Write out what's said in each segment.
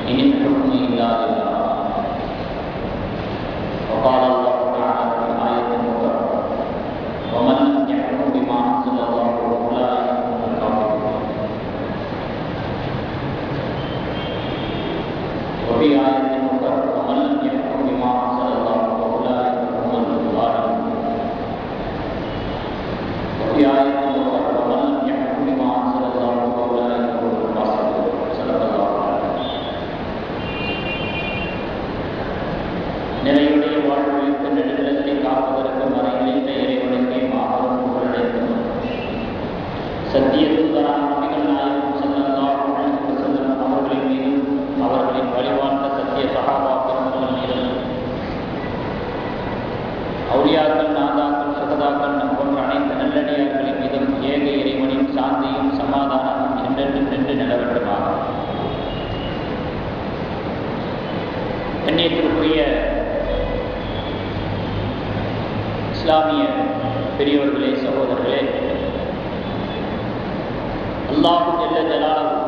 إن الحكم إلا لله. وقال الله تعالى في آية أخرى: ومن لم يحكم بما أنزل الله فأولئك هم الكافرون. وفي آية أخرى: ومن لم يحكم بما أنزل الله فأولئك هم الظالمون. وفي آية أخرى: ومن لم يحكم بما أنزل الله فأولئك هم الفاسقون. صدق الله العظيم. நிறையுடைய வாழ்வழித்து நெடுநிலத்தை காப்பதற்கு மறைநிலைத்த இறைவனுக்கே மாபெரும் புகழடைக்கும். சத்திய தூதரான நபிகள் நாயகம் ஸல்லல்லாஹு அலைஹி வஸல்லம் அவர்களின் மீதும் அவர்களின் வழிவாழ்ந்த சத்திய சஹாபா பெருமக்கள் மீதும் அவுலியாக்கள், நாதாக்கள், சுகதாக்கள் போன்ற அனைத்து நல்லடியார்களின் மீதும் ஏக இறைவனின் சாந்தியும் சமாதானமும் என்றென்றும் நின்று நிலவட்டுமாக. கண்ணியத்திற்குரிய இஸ்லாமிய பெரியவர்களே, சகோதரர்களே, அல்லாஹு ஜல்ல ஜலாலுஹு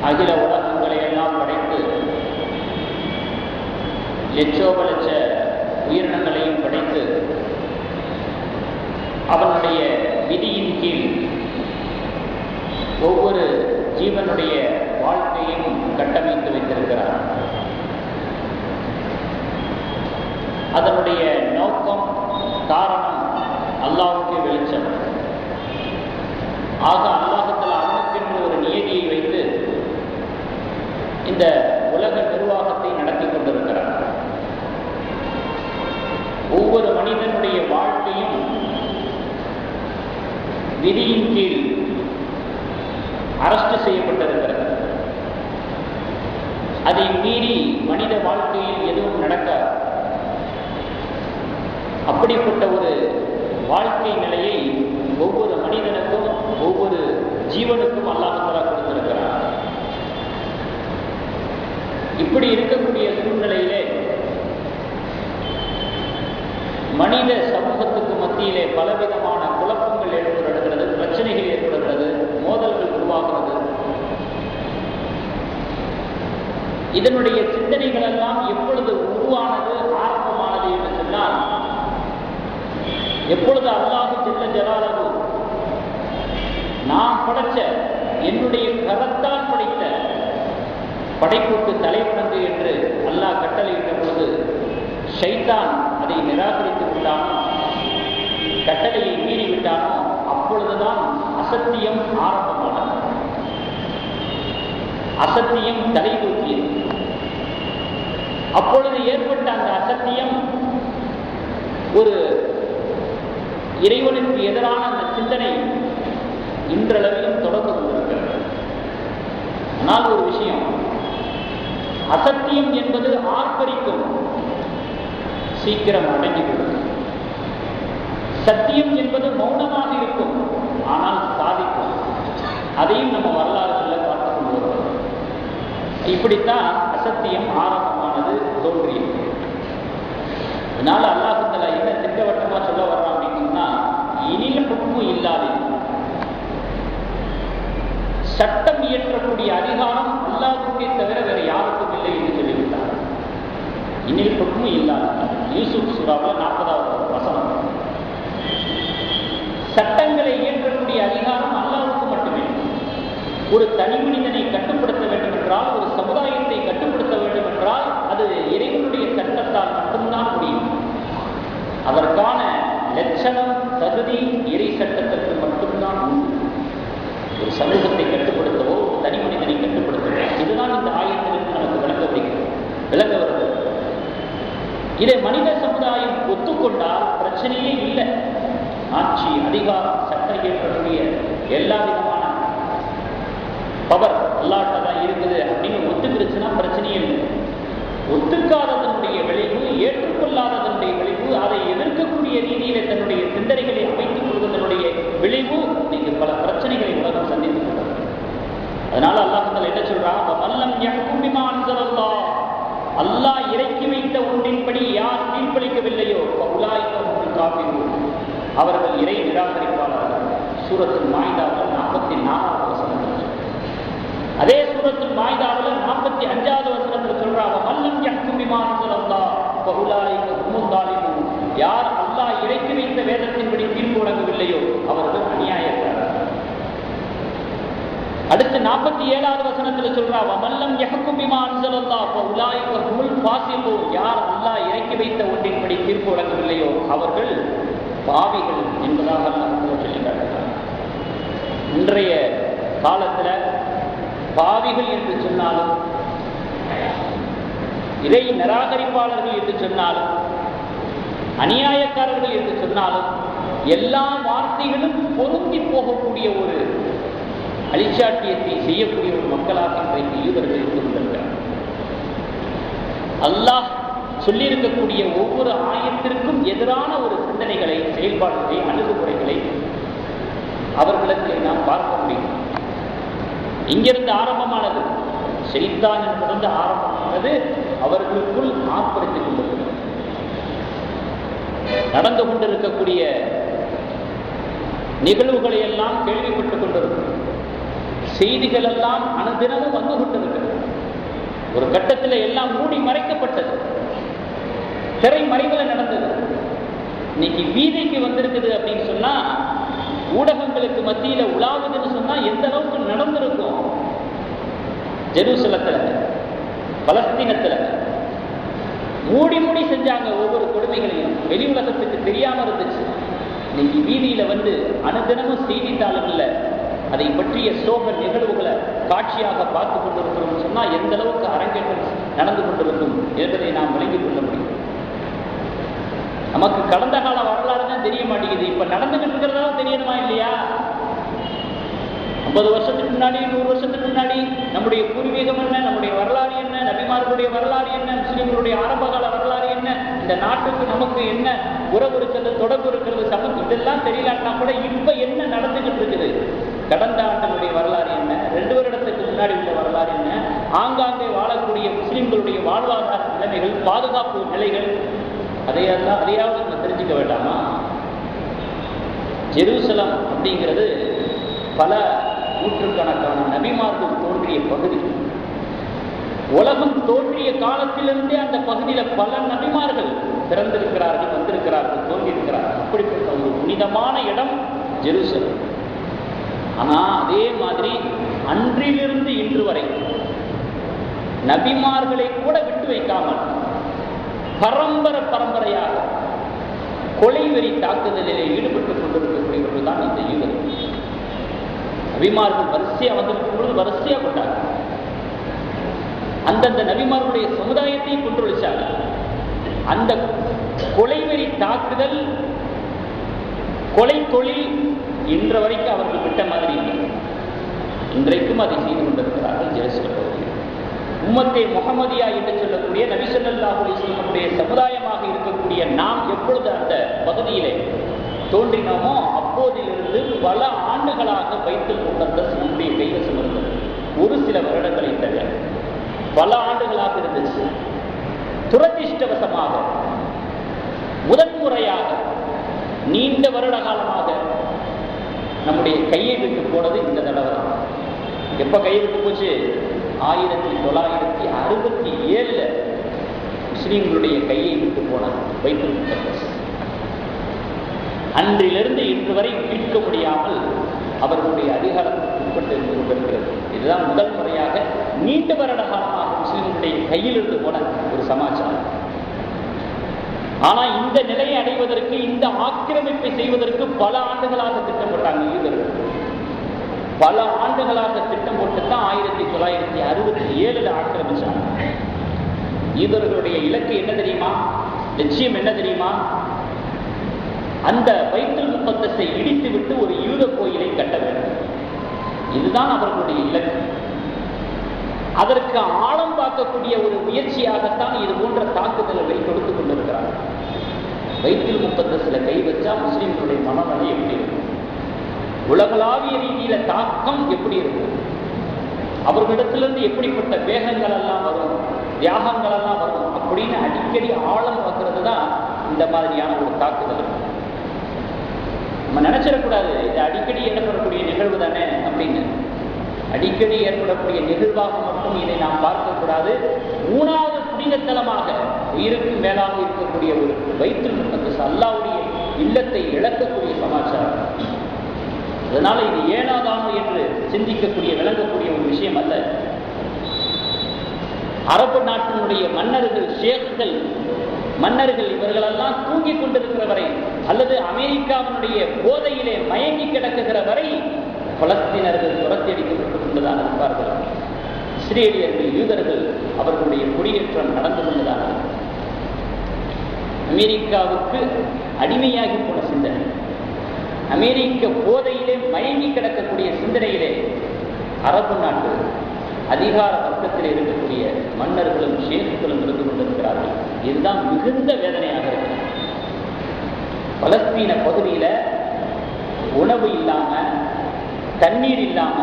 அகில உலகங்களை எல்லாம் படைத்து லட்சோப லட்ச உயிரினங்களையும் படைத்து அவனுடைய விதியின் கீழ் ஒவ்வொரு ஜீவனுடைய வாழ்க்கையும் கட்டமைத்து வைத்திருக்கிறார். அதனுடைய நோக்கம், காரணம் அல்லாஹ்வுக்கு வெளிச்சம். ஆக அல்லாஹ்வுக்கு அவனுக்கென்று ஒரு நியதியை வைத்து இந்த உலக நிர்வாகத்தை நடத்தி கொண்டிருக்கிறார். ஒவ்வொரு மனிதனுடைய வாழ்க்கையும் விதியின் கீழ் அரஸ்ட் செய்யப்பட்டிருக்கிறது. அதை மீறி மனித வாழ்க்கையில் எதுவும் நடக்காது. அப்படிப்பட்ட ஒரு வாழ்க்கை நிலையை ஒவ்வொரு மனிதனுக்கும் ஒவ்வொரு ஜீவனுக்கும் அல்லாஹ் தஆலா கொடுத்திருக்கிறார். இப்படி இருக்கக்கூடிய சூழ்நிலையிலே மனித சமூகத்துக்கு மத்தியிலே பலவிதமான குழப்பங்கள் ஏற்படுகிறது, பிரச்சனைகள் ஏற்படுகிறது, மோதல்கள் உருவாகிறது. இதனுடைய சிந்தனைகள் எல்லாம் எப்பொழுது உருவானது, ஆரம்பமானது என்று சொன்னால், எப்பொழுது அல்லாஹ் ஜல்ல ஜலாலுஹு நான் படைச்ச, என்னுடைய கரத்தால் படைத்த படைப்புக்கு தலைவணங்கு என்று அல்லாஹ் கட்டளையிட்ட பொழுது ஷைத்தான் அதை நிராகரித்து விட்டானோ, கட்டளையை மீறிவிட்டானோ, அப்பொழுதுதான் அசத்தியம் ஆரம்பமானது. அசத்தியம் தலை தூக்கியது. அப்பொழுது ஏற்பட்ட அந்த அசத்தியம் ஒரு இறைவனுக்கு எதிரான அந்த சிந்தனை இன்றளவிலும் தொடர்ந்து கொண்டிருக்கிறது. ஆனால் ஒரு விஷயம், அசத்தியம் என்பது ஆர்ப்பரிக்கும், சீக்கிரம் அடங்கிவிடும். சத்தியம் என்பது மௌனமாக இருக்கும், ஆனால் சாதிக்கும். அதையும் நம்ம வரலாறுகளில் பார்த்துக் கொண்டு வருவோம். இப்படித்தான் அசத்தியம் ஆரம்பமானது, தோன்றியது. அதனால அல்லாஹ் தஆலா என்ன திட்டவட்டமா சொல்ல வர்றான் அப்படின்னு சொன்னா, இனில் ஹுக்மு இல்லாது, சட்டம் இயற்றக்கூடிய அதிகாரம் அல்லாஹ்வுக்கே தவிர வேற யாருக்கும் இல்லை என்று சொல்லிவிட்டார். இனில் ஹுக்மு இல்லாது, யூசுப் சூராவில் 40வது வசனம். சட்டங்களை இயற்றக்கூடிய அதிகாரம் அல்லாஹ்வுக்கு மட்டுமே. ஒரு தனி மனிதனை கட்டுப்படுத்த வேண்டும் என்றால், ஒரு சமுதாயத்தை கட்டுப்படுத்த வேண்டும் என்றால், அது இறைவனுடைய சட்டத்தால் மட்டும்தான் முடியும். அதற்கான லட்சணம், தகுதி இறை சட்டத்திற்கு மட்டும்தான் உண்டு. ஒரு சமூகத்தை கட்டுப்படுத்தவோ, தனி மனிதனை கட்டுப்படுத்தவோ, இதுதான் இந்த ஆயத்திலிருந்து நமக்கு விளங்க வருது. இதை மனித சமுதாயம் ஒத்துக்கொண்டால் பிரச்சனையே இல்லை. ஆட்சி, அதிகாரம், சட்டம் இயற்றக்கூடிய எல்லா விதமான பவர் அல்லாஹ்ட்ட தான் இருக்குது அப்படின்னு ஒத்துக்கிடுச்சுன்னா பிரச்சனையே இல்லை. ஒத்துக்காததனுடைய விளைவு, ஏற்றுக்கொள்ளாததனுடைய விளைவு, அதை எதிர்க்கக்கூடிய ரீதியில தன்னுடைய சிந்தனைகளை அமைத்துக் கொள்வதனுடைய விளைவு இன்னைக்கு பல பிரச்சனைகளை உலகம் சந்தித்துக் கொண்டது. அதனால அல்லாஹ் தஆலா என்ன சொல்றான், வல்லம் யஹ்கும் பிமா அன்ஸலல்லாஹ், அல்லாஹ் இறக்கி வைத்த ஒன்றின்படி யார் தீர்ப்பளிக்கவில்லையோ ஃபஉலாயிக ஹுமுல் காஃபிரூன், அவர்கள் இறை நிராகரிப்பாளர்கள். சூரத்துல் மாயிதாவில் 44வது வசனம். அதே சூரத்துல் மாயிதாவுல 45வது வசனத்துல சொல்றாங்க, வல்லம் யஹ்கும் பிமா அன்ஸலல்லாஹ் ஃபஉலாயிக ஹுமுல் ஸாலிமூன். யார் அல்லாஹ் இறக்கி வைத்த வேதத்தின்படி தீர்ப்பு வழங்கவில்லையோ அவர்கள் அநியாயக்காரர்கள். அடுத்து 47வது வசனத்துல சொல்றா, வல்லம் யஹ்கும் பிமா அன்ஸலல்லாஹ் ஃபஉலாயிக ஹுமுல் ஃபாஸிகூன். யார் அல்லாஹ் இறக்கி வைத்த ஒன்றின்படி தீர்ப்பு வழங்கவில்லையோ அவர்கள் பாவிகள் என்பதாக அல்லாஹ் சொல்லி காட்டுகிறார். இன்றைய காலத்துல பாவிகள் என்று சொன்னாலும், இறை நிராகரிப்பாளர்கள் என்று சொன்னாலும், அநியாயக்காரர்கள் என்று சொன்னாலும், எல்லா வார்த்தைகளும் பொருந்தி போகக்கூடிய ஒரு அழிச்சாட்டியத்தை செய்யக்கூடிய ஒரு மக்களாக இன்றைக்கு யூதர்கள் இருந்து கொண்டிருக்கிறார். அல்லாஹ் சொல்லியிருக்கக்கூடிய ஒவ்வொரு ஆயத்திற்கும் எதிரான ஒரு சிந்தனைகளை, செயல்பாடுகளை, அணுகுமுறைகளை அவர்களுக்கு நாம் பார்க்க முடியும். இங்கிருந்து ஆரம்பமானது, ஷைத்தான் என்பது ஆரம்பமானது அவர்களுக்குள் ஆர்ப்பரித்துக் கொண்டிருக்கிறது. நடந்து கொண்டிருக்கக்கூடிய நிகழ்வுகளை எல்லாம் கேள்விப்பட்டுக் கொண்டிருக்கிறது. செய்திகள் எல்லாம் அனுதினமும் வந்து கொண்டிருக்கிறது. ஒரு கட்டத்தில் எல்லாம் மூடி மறைக்கப்பட்டது, திரை மறைவில் நடந்தது. இன்னைக்கு வீதிக்கு வந்திருக்குது அப்படின்னு சொன்னா, ஊடகங்களுக்கு மத்தியில உலாவுதுன்னு சொன்னா எந்த அளவுக்கு நடந்திருக்கும். ஜெருசலத்துல, பலஸ்தீனத்துல மூடி மூடி செஞ்சாங்க ஒவ்வொரு கொடுமைகளையும், வெளி உலகத்துக்கு தெரியாம இருந்துச்சு. இன்னைக்கு வீதியில வந்து அனுதினமும் செய்தித்தாளுகள்ல அதை பற்றிய சோக நிகழ்வுகளை காட்சியாக பார்த்து கொண்டிருக்கிறோம் சொன்னா எந்த அளவுக்கு அரங்கேற்றம் நடந்து கொண்டிருக்கும் என்பதை நாம் விளங்கிக் கொள்ள முடியும். நமக்கு கடந்த கால வரலாறு தான் தெரிய மாட்டேங்குது, இப்ப நடந்துகிட்டு இருக்கிறதால தெரியணுமா இல்லையா? 50 வருஷத்துக்கு முன்னாடி, 100 வருஷத்துக்கு முன்னாடி நம்முடைய பூர்வீகம் என்ன, நம்முடைய வரலாறு என்ன, நபிமார்களுடைய வரலாறு என்ன, முஸ்லிம்களுடைய ஆரம்பகால வரலாறு என்ன, இந்த நாட்டுக்கு நமக்கு என்ன உறவு இருக்கிறது, தொடர்பு இருக்கிறது, சமூகம், இதெல்லாம் தெரியலான்னா கூட இப்ப என்ன நடந்துகிட்டு இருக்குது, கடந்த ஆண்டுகளுடைய வரலாறு என்ன, 2 வருடத்துக்கு முன்னாடி உள்ள வரலாறு என்ன, ஆங்காங்கே வாழக்கூடிய முஸ்லிம்களுடைய வாழ்வாதார நிலைமைகள், பாதுகாப்பு நிலைகள், அதையாவது நம்ம தெரிஞ்சுக்க வேண்டாமா? ஜெருசலம் அப்படிங்கிறது பல நூற்றுக்கணக்கான நபிமார்கள் தோன்றிய பகுதி. உலகம் தோன்றிய காலத்திலிருந்தே அந்த பகுதியில் பல நபிமார்கள் பிறந்திருக்கிறார்கள், வந்திருக்கிறார்கள், தோன்றியிருக்கிறார்கள். அப்படிப்பட்ட ஒரு புனிதமான இடம் ஜெருசலம். ஆனா அதே மாதிரி அன்றிலிருந்து இன்று வரை நபிமார்களை கூட விட்டு வைக்காமல் பரம்பரையாக கொலைவெறி தாக்குதலிலே ஈடுபட்டுக் கொண்டிருக்கக்கூடியவர்கள் தான் இந்த யூதர்கள். நபிமார்கள் வரிசையா வந்திருக்கும் பொழுது வரிசையா கொண்டாங்க. அந்தந்த நபிமார்களுடைய சமுதாயத்தை கொன்றொழிச்சாங்க. அந்த கொலைவெறி தாக்குதல், கொலை தொழில் இன்ற வரைக்கும் அவர்கள் விட்ட மாதிரி இல்லை. இன்றைக்கும் அதை செய்து கொண்டிருக்கிறார்கள் ஜெருசலம் பகுதியில். உம்மத்தே முஹம்மதியா என்று சொல்லக்கூடிய நபி ஸல்லல்லாஹு அலைஹி வஸல்லம் சமுதாயமாக இருக்கக்கூடிய நாம் எப்பொழுது அந்த பகுதியிலே தோன்றினோமோ அப்போதிலிருந்து பல ஆண்டுகளாக பைத்துல் முகத்தஸ் நம்முடைய கைவசம் இருந்தது. ஒரு சில வருடங்களை தவிர பல ஆண்டுகளாக இருந்துச்சு. துரதிஷ்டவசமாக முதன்முறையாக நீண்ட வருட காலமாக நம்முடைய கையை விட்டு போனது இந்த தடவை தான். எப்ப கையை விட்டு போச்சு? 1967 முஸ்லீம்களுடைய கையை விட்டு போனது பைத்துல் முகத்தஸ். அன்றிலிருந்து இன்று வரை மீட்க முடியாமல் அவர்களுடைய அதிகாரத்துக்கு உட்பட்டு இருந்து கொண்டிருக்கிறது. இதுதான் முதல் முறையாக நீண்ட வருட காலமாக முஸ்லிம்களுடைய கையிலிருந்து போன ஒரு சமாச்சாரம். ஆனா இந்த நிலையை அடைவதற்கு, இந்த ஆக்கிரமிப்பை செய்வதற்கு பல ஆண்டுகளாக திட்டமிட்டாங்க யூதர்கள். பல ஆண்டுகளாக திட்டம் போட்டுத்தான் 1967 ஆக்கிரமிச்சாங்க. யூதர்களுடைய இலக்கு என்ன தெரியுமா? லட்சியம் என்ன தெரியுமா? அந்த பைத்துல் முகத்தஸை இடித்து விட்டு ஒரு யூத கோயிலை கட்ட வேண்டும். இதுதான் அவர்களுடைய இலக்கு. அதற்கு ஆழம் பார்க்கக்கூடிய ஒரு முயற்சியாகத்தான் இது போன்ற தாக்குதல்களை கொடுத்துக் கொண்டிருக்கிறார்கள். பைத்துல் முகத்தஸில் கை வச்சா முஸ்லிம்களுடைய மனநிலை எப்படி இருக்கும்? உலகளாவிய ரீதியில தாக்கம் எப்படி இருக்கும்? அவர்களிடத்திலிருந்து எப்படிப்பட்ட வேகங்கள் எல்லாம் வரும், தியாகங்கள் எல்லாம் வரும் அப்படின்னு அடிக்கடி ஆழம் பார்க்கறது தான் இந்த மாதிரியான ஒரு தாக்குதல். நம்ம நினைச்சிடக்கூடாது இது அடிக்கடி ஏற்படக்கூடிய நிகழ்வு தானே அப்படின்னு. அடிக்கடி ஏற்படக்கூடிய நிகழ்வாக மட்டும் இதை நாம் பார்க்கக்கூடாது. 3வது புனிதத்தலமாக உயிருக்கு மேலாக இருக்கக்கூடிய ஒரு பைத்துல் முகத்தஸ் அல்லாஹ்வுடைய இல்லத்தை இழக்கக்கூடிய சமாச்சாரம். அதனால இது ஏனாதானோ என்று சிந்திக்கக்கூடிய விளங்கக்கூடிய ஒரு விஷயம் அல்ல. அரபு நாட்டினுடைய மன்னர்கள், ஷேக்குகள், மன்னர்கள் இவர்களெல்லாம் தூங்கிக் கொண்டிருக்கிற வரை அல்லது அமெரிக்காவினுடைய போதையிலே மயங்கி கிடக்குகிற வரை பலஸ்தீனர்கள் துரத்தி அடிக்கப்பட்டுக் கொண்டுதான் இருப்பார்கள். இஸ்ரேலியர்கள், யூதர்கள் அவர்களுடைய குடியேற்றம் நடந்து கொண்டுதான். அமெரிக்காவுக்கு அடிமையாகி போன சிந்தனை, அமெரிக்க போதையிலே மயங்கி கிடக்கக்கூடிய சிந்தனையிலே அரபு நாட்டு அதிகார வர்க்கத்தில் இருக்கக்கூடிய மன்னர்களும் ஷேக்குகளும் இருந்து கொண்டிருக்கிறார்கள். இதுதான் மிகுந்த வேதனையாக இருக்கு. பலஸ்தீன பகுதியில உணவு இல்லாம, தண்ணீர் இல்லாம,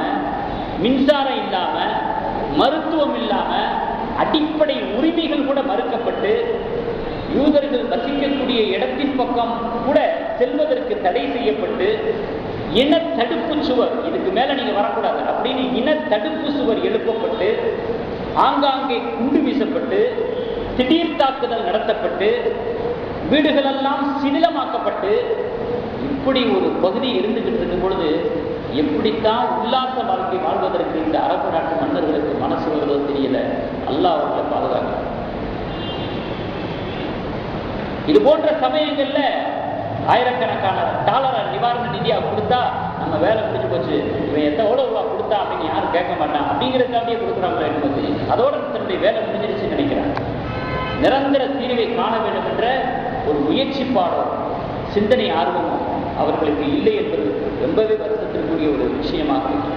மின்சாரம் இல்லாம, மருத்துவம் இல்லாம, அடிப்படை உரிமைகள் கூட மறுக்கப்பட்டு யூதர்கள் வசிக்கக்கூடிய இடத்தின் பக்கம் கூட செல்வதற்கு தடை செய்யப்பட்டு இன தடுப்பு சுவர், இதுக்கு மேல நீங்க வரக்கூடாது அப்படின்னு இன தடுப்பு சுவர் எழுப்பப்பட்டு ஆங்காங்கே குண்டு வீசப்பட்டு திடீர் தாக்குதல் நடத்தப்பட்டு வீடுகளெல்லாம் சிதிலமாக்கப்பட்டு இப்படி ஒரு பகுதி இருந்துகிட்டு இருக்கும் பொழுது எப்படித்தான் உல்லாச வாழ்க்கை வாழ்வதற்கு இந்த அரபு நாட்டு மன்னர்களுக்கு மனசு வருவதோ தெரியல. அல்லாஹ் அவர்களை பாதுகாக்க. இது போன்ற சமயங்கள்ல ஆயிரக்கணக்கான டாலரை நிவாரண நிதியா கொடுத்தா நம்ம வேலை முடிஞ்சு போச்சு, இவன் எவ்வளவு ரூபா கொடுத்தா அப்படின்னு யாரும் கேட்க மாட்டான் அப்படிங்கிறதுக்காண்டியே கொடுக்குறாங்களா என்பது அதோட தன்னுடைய வேலை முடிஞ்சிருச்சுன்னு நினைக்கிறாங்க. நிரந்தர தீர்வை காண வேண்டும் என்ற ஒரு முயற்சிப்பாடும் சிந்தனை ஆர்வமும் அவர்களுக்கு இல்லை என்பது ரொம்பவே வருத்தத்திற்குரிய ஒரு விஷயமாக இருக்கு.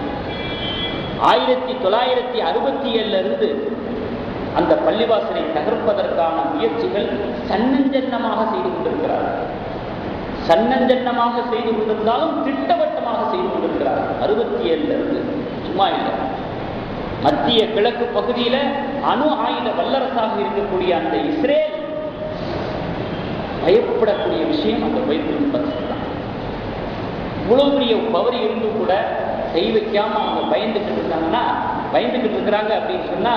1967 இருந்து அந்த பள்ளிவாசலை தகர்ப்பதற்கான முயற்சிகள் சன்னஞ்சன்னமாக செய்து கொண்டிருக்கிறார்கள். சன்னஞ்சன்னமாக செய்து கொண்டிருந்தாலும் திட்டவட்டமாக செய்து கொண்டிருக்கிறார்கள். 67 இருந்து சும்மா இல்லை. மத்திய கிழக்கு பகுதியில அணு ஆயுத வல்லரசாக இருக்கக்கூடிய அந்த இஸ்ரேல் பயப்படக்கூடிய விஷயம் அந்த பைத்துல் முகத்தஸ் தான். இவ்வளவு பெரிய பவர் இருந்தும் கூட கை வைக்காம அவங்க பயந்துகிட்டு இருக்கிறாங்க அப்படின்னு சொன்னா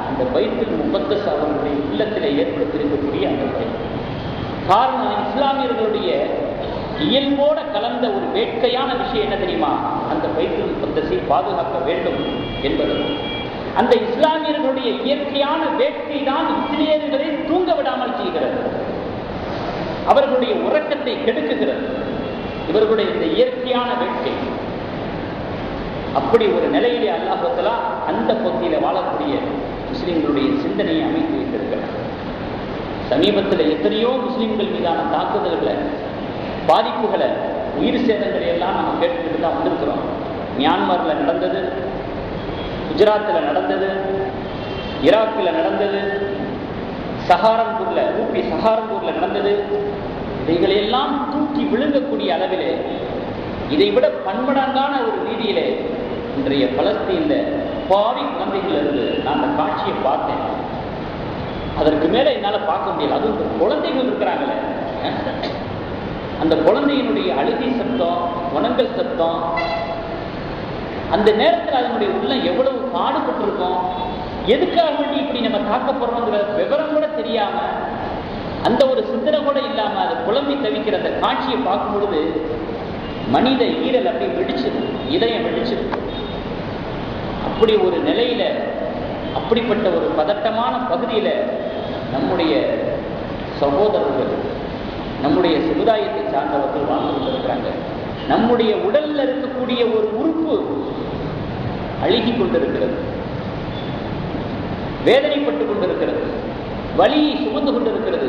அந்த பைத்துல் முகத்தஸ் அவர்களுடைய உள்ளத்திலே ஏற்படுத்தியிருக்கக்கூடிய அந்த பயம். காரணம் இஸ்லாமியர்களுடைய இயல்போட கலந்த ஒரு வேட்கையான விஷயம் என்ன தெரியுமா? அந்த பைத்துல் முகத்தஸை பாதுகாக்க வேண்டும் என்பது. அந்த இஸ்லாமியர்களுடைய இயற்கையான வேட்கை தான் இஸ்ரேலியர்களை தூங்க விடாமல் செய்கிறது, அவர்களுடைய உறக்கத்தை கெடுக்குகிறது. இவர்களுடைய இந்த இயற்கையான வேட்கை அப்படி ஒரு நிலையிலே அல்லாஹ் தஆலா அந்த பகுதியில வாழக்கூடிய முஸ்லிம்களுடைய சிந்தனையை அமைத்து வைத்திருக்கிறார். சமீபத்தில் எத்தனையோ முஸ்லிம்கள் மீதான தாக்குதல்களை, பாதிப்புகளை, உயிர் சேதங்களை எல்லாம் நம்ம கேட்டுக்கிட்டு தான் வந்திருக்கிறோம். மியான்மரில் நடந்தது, குஜராத்தில் நடந்தது, ஈராக்கில் நடந்தது, ஊபி சஹாரன்பூரில் நடந்தது. இதைகளெல்லாம் தூக்கி விழுங்கக்கூடிய அளவிலே, இதைவிட பன்மடங்கான ஒரு ரீதியிலே இன்றைய பலஸ்தீன்ல பாவி குழந்தைகள் இருந்து நான் அந்த காட்சியை பார்த்தேன். அதற்கு மேல என்னால் பார்க்க முடியல. அதுவும் இந்த குழந்தைகள் இருக்கிறாங்களே, அந்த குழந்தையினுடைய அழுகை சத்தம், உணங்கல் சத்தம், அந்த நேரத்தில் அதனுடைய உள்ளம் எவ்வளவு பாடுபட்டிருக்கும், எதுக்காக வேண்டி இப்படி நம்ம தாக்க போறோங்கிற விவரம் கூட தெரியாம, அந்த ஒரு சிந்தனை கூட இல்லாம அதை குழம்பி தவிக்கிற அந்த காட்சியை பார்க்கும் பொழுது மனித ஈரல் அப்படி வெடிச்சது, இதயம் வெடிச்சது. அப்படி ஒரு நிலையில, அப்படிப்பட்ட ஒரு பதட்டமான பகுதியில நம்முடைய சகோதரர்கள், நம்முடைய சமுதாயத்தை சார்ந்தவர்கள் வாழ்ந்து கொண்டிருக்கிறாங்க. நம்முடைய உடல்ல இருக்கக்கூடிய ஒரு உறுப்பு அழுகி கொண்டிருக்கிறது, வேதனைப்பட்டு கொண்டிருக்கிறது, வலியை சுமந்து கொண்டிருக்கிறது.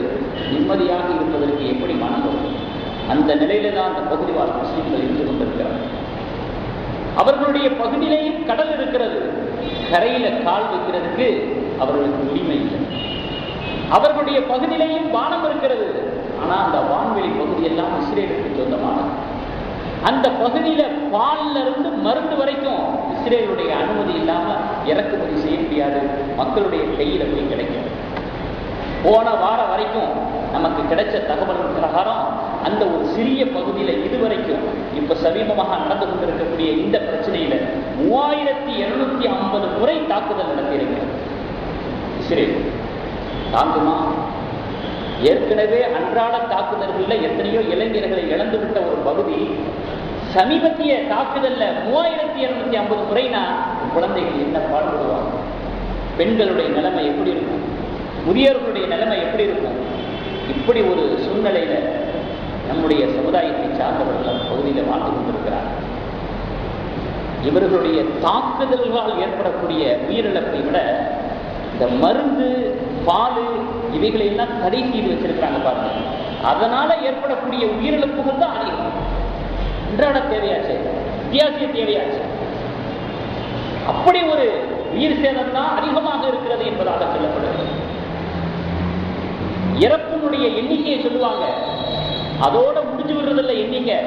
நிம்மதியாக இருப்பதற்கு எப்படி மனம் வரும்? அந்த நிலையில தான் அந்த பகுதி வாழ் முஸ்லிம்கள் இருந்து கொண்டிருக்கிறார்கள். அவர்களுடைய பகுதியிலேயும் கடல் இருக்கிறது, கரையில கால் வைக்கிறதுக்கு அவர்களுக்கு உரிமை இல்லை. அவர்களுடைய பகுதியிலேயும் வானம் இருக்கிறது, ஆனா அந்த வான்வெளி பகுதியெல்லாம் இஸ்ரேலுக்கு சொந்தமானது. அந்த பகுதியில பால்ல இருந்து மருந்து வரைக்கும் இஸ்ரேலுடைய அனுமதி இல்லாம இறக்குமதி செய்ய முடியாது, மக்களுடைய கையில போய் கிடைக்கும். போன வாரம் வரைக்கும் நமக்கு கிடைச்ச தகவல் பிரகாரம் அந்த ஒரு சிறிய பகுதியில் இதுவரைக்கும் இப்ப சமீபமாக நடந்து கொண்டிருக்கக்கூடிய இந்த பிரச்சனையில 3250 முறை தாக்குதல் நடத்தியிருக்கிறது. இஸ்ரேல் தாங்குமா? ஏற்கனவே அன்றாட தாக்குதல்களில் எத்தனையோ இளைஞர்களை இழந்துவிட்ட ஒரு பகுதி சமீபத்திய தாக்குதல்ல 3250 முறைனா குழந்தைகள் என்ன பாடுபடுவாங்க? பெண்களுடைய நிலைமை எப்படி இருக்கும்? முதியோர்களுடைய நிலைமை எப்படி இருக்கும்? இப்படி ஒரு சூழ்நிலையில நம்முடைய சமுதாயத்தை சார்ந்தவர்கள் அந்த பகுதியில் வாழ்ந்து கொண்டிருக்கிறார்கள். இவர்களுடைய தாக்குதல்களால் ஏற்படக்கூடிய உயிரிழப்பை விட இந்த மருந்து, பால் இவைகளை எல்லாம் தடை செய்து வச்சிருக்கிறாங்க பாருங்க. அதனால ஏற்படக்கூடிய உயிரிழப்புகள் தான் அதிகம். அன்றாட தேவையாச்சு, அத்தியாவசிய தேவையாச்சு. அப்படி ஒரு உயிர் சேதம் தான் அதிகமாக இருக்கிறது என்பதாக சொல்லப்படுகிறது. இறப்பினுடைய எண்ணிக்கையை சொல்லுவாங்க, அதோட முடிஞ்சு விடுறதில்லை எண்ணிக்கை.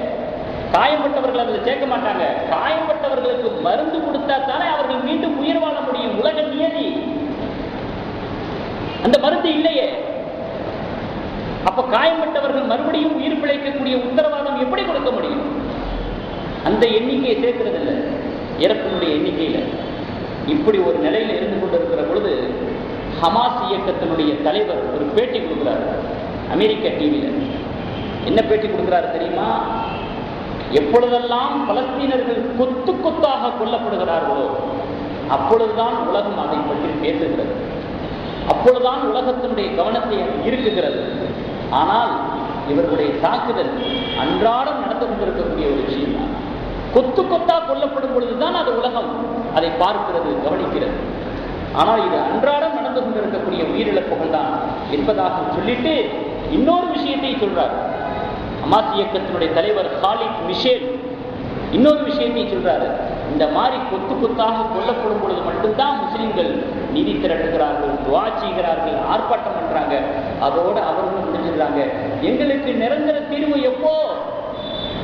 காயப்பட்டவர்கள் அதில் சேர்க்க மாட்டாங்க. காயப்பட்டவர்களுக்கு மருந்து கொடுத்தா தானே அவர்கள் மீண்டும் உயிர் வாழ முடியும். உலக நியதி. அந்த மருந்து இல்லையே. அப்ப காயப்பட்டவர்கள் மறுபடியும் உயிர் பிழைக்கக்கூடிய உத்தரவாதம் எப்படி கொடுக்க முடியும்? அந்த எண்ணிக்கையை சேர்க்கிறது இல்லை இறப்பினுடைய எண்ணிக்கையில. இப்படி ஒரு நிலையில இருந்து கொண்டிருக்கிற பொழுது ஹமாஸ் இயக்கத்தினுடைய தலைவர் ஒரு பேட்டி கொடுக்கிறார் அமெரிக்க டிவியில. என்ன பேட்டி கொடுக்கிறாரு தெரியுமா? எப்பொழுதெல்லாம் பலஸ்தீனர்கள் கொத்து கொத்தாக கொல்லப்படுகிறார்களோ அப்பொழுதுதான் உலகம் அதை பற்றி பேசுகிறது, அப்பொழுதுதான் உலகத்தினுடைய கவனத்தை இருக்குகிறது. ஆனால் இவர்களுடைய தாக்குதல் அன்றாடம் நடந்து கொண்டிருக்கக்கூடிய ஒரு விஷயம் தான். கொத்து கொத்தா கொல்லப்படும் பொழுதுதான் அது உலகம் அதை பார்க்கிறது, கவனிக்கிறது. ஆனால் இது அன்றாடம் நடந்து கொண்டிருக்கக்கூடிய உயிரிழப்புகள் தான் என்பதாக சொல்லிட்டு இன்னொரு விஷயத்தை சொல்றார். ஹமாஸ் இயக்கத்தினுடைய தலைவர் காலித் மிஷேல் இன்னொரு விஷயத்தை சொல்றாரு. இந்த மாதிரி கொத்து கொத்தாக கொல்லப்படும் பொழுது மட்டும்தான் முஸ்லிம்கள் நிதி திரட்டுகிறார்கள், துவா செய்கிறார்கள், ஆர்ப்பாட்டம் பண்றாங்க. அதோடு அவர்களும் முடிஞ்சிடறாங்க. எங்களுக்கு நிரந்தர தீர்வு எப்போ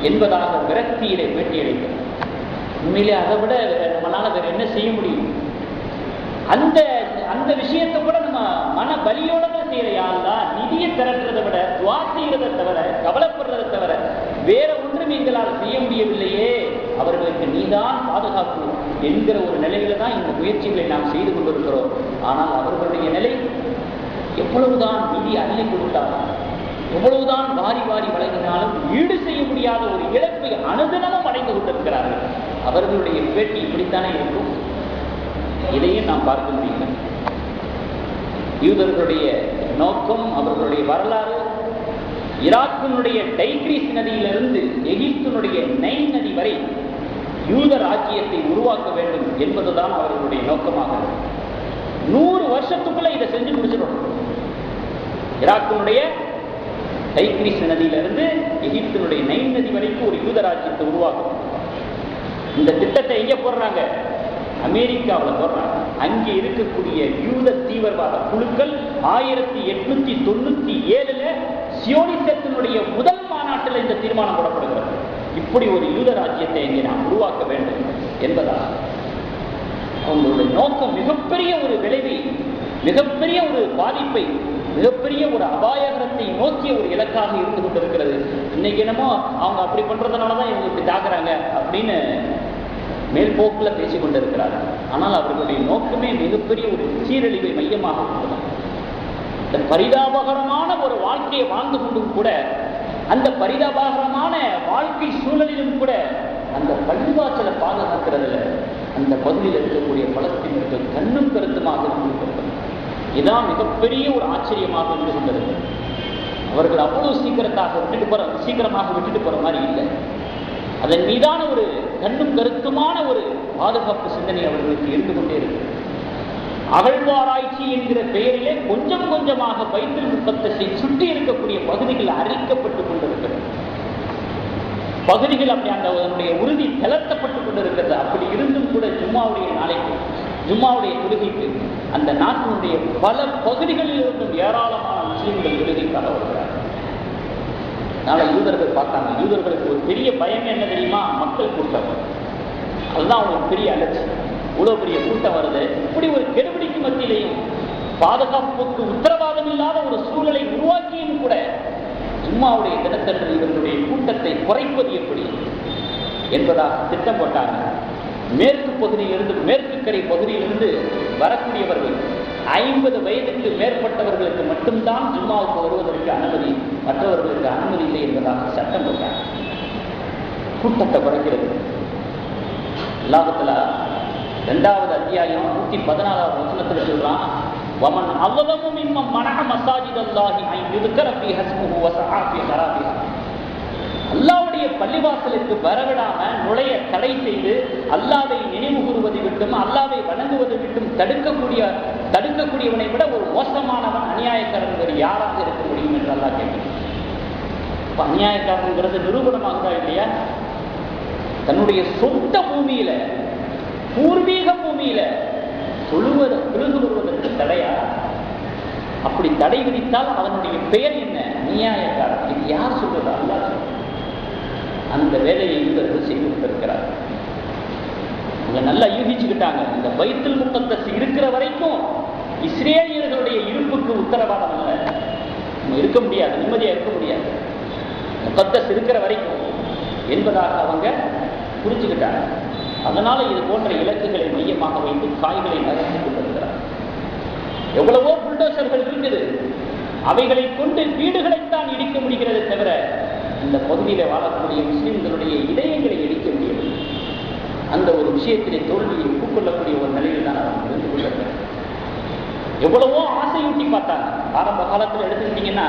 என்பதாக விரக்தியிலே பேட்டியளிக்கிறார். உண்மையிலே அதை விட நம்மளால வேற என்ன செய்ய முடியும்? அந்த அந்த விஷயத்தை கூட நம்ம மன பலியோட செய்யறையாள்தான். நிதியை திரட்டுறதை விட, துவா செய்யறதை தவிர, கவலைப்படுறதை தவிர வேற ஒன்றும் எங்களால் செய்ய முடியவில்லையே, அவர்களுக்கு நீதான் பாதுகாப்பு என்கிற ஒரு நிலையில தான் இந்த முயற்சிகளை நாம் செய்து கொண்டிருக்கிறோம். ஆனால் அவர்களுடைய நிலை எவ்வளவுதான் நிதி அள்ளி கொடுத்தாலும், எவ்வளவுதான் வாரி வாரி வழங்கினாலும் ஈடு செய்ய முடியாத ஒரு இழப்பை அனுதினமும் அடைந்து கொண்டிருக்கிறார்கள். அவர்களுடைய பேட்டி இப்படித்தானே இருக்கும். இதையும் நாம் பார்க்க முடியும். யூதர்களுடைய நோக்கம், அவர்களுடைய வரலாறு ஈராக்கினுடைய டைக்ரீஸ் நதியிலிருந்து எகிப்தினுடைய நைல் நதி வரை யூத ராஜ்யத்தை உருவாக்க வேண்டும் என்பதுதான் அவர்களுடைய நோக்கமாக. 100 வருஷத்துக்குள்ள இதை செஞ்சு முடிச்சிடணும். ஈராக்கினுடைய டைக்ரீஸ் நதியிலிருந்து எகிப்தினுடைய நைல் நதி வரைக்கும் ஒரு யூத ராஜ்யத்தை உருவாக்கணும். இந்த திட்டத்தை எங்க போடுறாங்க? அமெரிக்காவில் போடுறாங்க. அங்கே இருக்கக்கூடிய யூத தீவிரவாத குழுக்கள் 1897 சியோனிசத்தினுடைய முதல் மாநாட்டில் இந்த தீர்மானம் போடப்படுகிறது. இப்படி ஒரு யூத ராஜ்யத்தை இங்கே நாம் உருவாக்க வேண்டும் என்பதால் அவங்களுடைய நோக்கம் மிகப்பெரிய ஒரு விளைவை, மிகப்பெரிய ஒரு பாதிப்பை, மிகப்பெரிய ஒரு அபாயகரத்தை நோக்கிய ஒரு இலக்காக இருந்து கொண்டிருக்கிறது. இன்னைக்கு என்னமோ அவங்க அப்படி பண்றதுனாலதான் இவங்க இப்படி தாக்குறாங்க அப்படின்னு மேல்போக்கில் பேசிக் கொண்டிருக்கிறார்கள். ஆனால் அவர்களுடைய நோக்கமே மிகப்பெரிய ஒரு சீரழிவை மையமாக கொண்டது. இந்த பரிதாபகரமான ஒரு வாழ்க்கையை வாழ்ந்து கொண்டும் கூட, அந்த பரிதாபகரமான வாழ்க்கை சூழலிலும் கூட அந்த பள்ளிவாசலை பாதுகாக்கிறதுல அந்த பகுதியில் இருக்கக்கூடிய பலஸ்தீனர்கள் கண்ணும் கருத்துமாக இருந்திருக்கிறது. இதான் மிகப்பெரிய ஒரு ஆச்சரியமாக இருந்து கொண்டிருக்கிறது. அவர்கள் அவ்வளவு சீக்கிரமாக விட்டுட்டு போற மாதிரி இல்லை. அதன் மீதான ஒரு கண்ணும் கருத்துமான ஒரு பாதுகாப்பு சிந்தனை அவர்களுக்கு இருந்து கொண்டே இருக்கு. அகழ்வாராய்ச்சி என்கிற பெயரிலே கொஞ்சம் கொஞ்சமாக பைத்துல் முகத்தஸை சுற்றி இருக்கக்கூடிய பகுதிகள் அரிக்கப்பட்டுக் கொண்டிருக்கிறது. பகுதிகள் அப்படி அதனுடைய உறுதி தளர்த்தப்பட்டுக் கொண்டிருக்கிறது. அப்படி இருந்தும் கூட ஜும்மாவுடைய நாளைக்கு, ஜும்மாவுடைய தொழுகைக்கு அந்த நாட்டினுடைய பல பகுதிகளில் இருந்தும் ஏராளமான முஸ்லிம்கள் தொழுகைக்காக வருகிறார்கள். நாளை யூதர்கள் பார்த்தாங்க. யூதர்களுக்கு ஒரு பெரிய பயம் என்ன தெரியுமா? மக்கள் கூட்டம். அதுதான் அவங்களுக்கு பெரிய அலட்சியம். இவ்வளவு பெரிய கூட்டம் வருது, இப்படி ஒரு கெடுபிடிக்கு மத்தியிலையும் பாதுகாப்புக்கு உத்தரவாதம் இல்லாத ஒரு சூழலை உருவாக்கியும் கூட ஜும்மாவுடைய தினத்தன்று இவர்களுடைய கூட்டத்தை குறைப்பது எப்படி என்பதாக திட்டம் போட்டாங்க. மேற்கு பகுதியிலிருந்து, மேற்கு கரை பகுதியிலிருந்து வரக்கூடியவர்கள் 50 வயதுக்கு மேற்பட்டவர்களுக்கு மட்டும்தான் ஜும்மாவுக்கு வருவதற்கு அனுமதி, மற்றவர்களுக்கு அனுமதி இல்லை என்பதாக சட்டம் போட்டாங்க. கூட்டத்தை குறைக்கிறது. அல்லாஹ்வுத்தஆலா 2வது அத்தியாயம் 114வது வசனத்தில் சொல்றான், வமன் அவ்வளவு மிம்மன் மனஹ மசாஜிதல்லாஹி அன் யுذكر ஃபீஹா இஸ்முஹு வஸஆ ஃபீ ஹராபிஹா. அல்லாஹ்வுடைய பள்ளிவாசலுக்கு வரவிடாம நுழைய தடை செய்து அல்லாஹ்வை நினைவு கூறுவதை விட்டும் அல்லாஹ்வை வணங்குவதை விட்டும் தடுக்கக்கூடியவனை விட ஒரு மோசமானவன் அநியாயக்காரன் வேறு யாராக இருக்க முடியும் என்று அல்லாஹ் கேட்கிறான். அநியாயக்காரங்கிறது நிரூபணமாகுதா இல்லையா? தன்னுடைய சொந்த பூமியில, பூர்வீக பூமியில தொழுது வருவதற்கு தடையா? அப்படி தடை விதித்தால் அவனுடைய பெயர் என்ன? அநியாயக்காரன். இது யார் சொல்றது? அல்லாஹ் சொல்றது. அந்த வேலையை இவர்கள் செய்து கொண்டிருக்கிறார். அவங்க நல்லா யூகிச்சுக்கிட்டாங்க, இந்த பைத்துல் முகத்தஸ் இருக்கிற வரைக்கும் இஸ்ரேலியர்களுடைய இருப்புக்கு உத்தரவாதம் அல்ல, நம்ம இருக்க முடியாது, நிம்மதியா இருக்க முடியாது, முகத்தஸ் இருக்கிற வரைக்கும் என்பதாக அவங்க புரிஞ்சுக்கிட்டாங்க. அதனால இது போன்ற இலக்குகளை மையமாக வைத்து காய்களை நகர்த்தி கொண்டிருக்கிறார். எவ்வளவோ புல்டோசர்கள் இருக்குது, அவைகளை கொண்டு வீடுகளைத்தான் இடிக்க முடிகிறது தவிர இந்த பகுதியில் வாழக்கூடிய முஸ்லிம்களுடைய இதயங்களை இடிக்க முடியவில்லை. அந்த ஒரு விஷயத்திலே தோல்வியை ஒப்புக்கொள்ளக்கூடிய ஒரு நிலையில் தான் அவங்க இருந்து கொண்டிருக்கிறார். எவ்வளவோ ஆசையூட்டி பார்த்தாங்க. ஆரம்ப காலத்தில் எடுத்துக்கிட்டீங்கன்னா,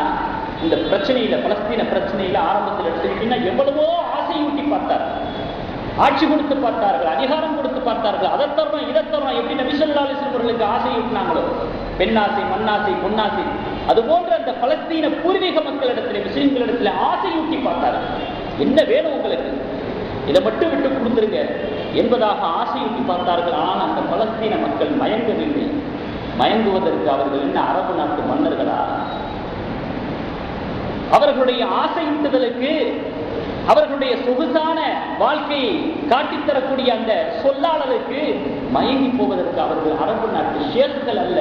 இந்த பிரச்சனையில, பலஸ்தீன பிரச்சனையில ஆரம்பத்தில் எடுத்துக்கிட்டீங்கன்னா எவ்வளவோ ஆசையூட்டி பார்த்தார், ஆட்சி கொடுத்து பார்த்தார்கள், அதிகாரம் கொடுத்து பார்த்தார்கள், அதை தரோம் இதை தரோம். எப்படி நபி ஸல்லல்லாஹு அலைஹி வஸல்லம் அவர்களுக்கு ஆசையூட்டினாங்களோ, பெண்ணாசை, மண்ணாசை, பொன்னாசை, அதுபோன்ற அந்த பலஸ்தீன பூர்வீக மக்களிடத்திலே, முஸ்லிம்களிடத்திலே ஆசையூட்டி பார்த்தார்கள். என்ன வேணும் உங்களுக்கு, இதை மட்டும் விட்டு கொடுத்துருங்க என்பதாக ஆசையூட்டி பார்த்தார்கள். ஆனால் அந்த பலஸ்தீன மக்கள் மயங்கவில்லை. மயங்குவதற்கு அவர்கள் என்ன அரபு நாட்டு மன்னர்களா? அவர்களுடைய ஆசையூட்டுதலுக்கு, அவர்களுடைய சொகுசான வாழ்க்கையை காட்டித்தரக்கூடிய அந்த சொல்லாளருக்கு மயங்கி போவதற்கு அவர்கள் அரபு நாட்டு ஷேக்குகள் அல்ல,